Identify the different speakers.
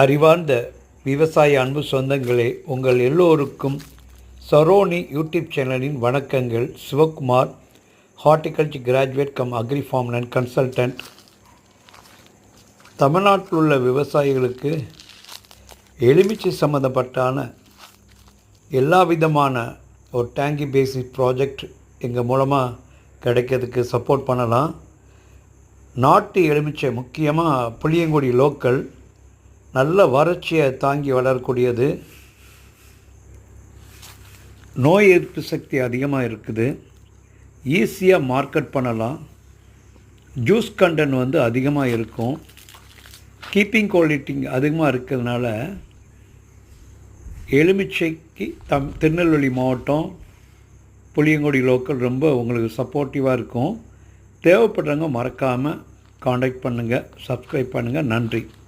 Speaker 1: அறிவார்ந்த விவசாய அன்பு சொந்தங்களே, உங்கள் எல்லோருக்கும் சரோனி யூடியூப் சேனலின் வணக்கங்கள். Sivakumar, horticulture graduate cum agri farm and consultant. தமிழ்நாட்டில் உள்ள விவசாயிகளுக்கு எலுமிச்சை சம்மந்தப்பட்டான எல்லா விதமான ஒரு டேங்கி பேசிக் ப்ராஜெக்ட் எங்கள் மூலமாக கிடைக்கிறதுக்கு சப்போர்ட் பண்ணலாம். நாட்டு எலுமிச்சை, முக்கியமாக புளியங்குடி லோக்கல், நல்ல வறட்சியை தாங்கி வளரக்கூடியது, நோய் எதிர்ப்பு சக்தி அதிகமாக இருக்குது, ஈஸியாக மார்க்கெட் பண்ணலாம், ஜூஸ் கண்டென்ட் அதிகமாக இருக்கும், கீப்பிங் குவாலிட்டி அதிகமாக இருக்கிறதுனால எலுமிச்சைக்கு திருநெல்வேலி மாவட்டம் புளியங்குடி லோக்கல் ரொம்ப உங்களுக்கு சப்போர்ட்டிவாக இருக்கும். தேவைப்படுறவங்க மறக்காமல் காண்டாக்ட் பண்ணுங்கள், சப்ஸ்கிரைப் பண்ணுங்கள். நன்றி.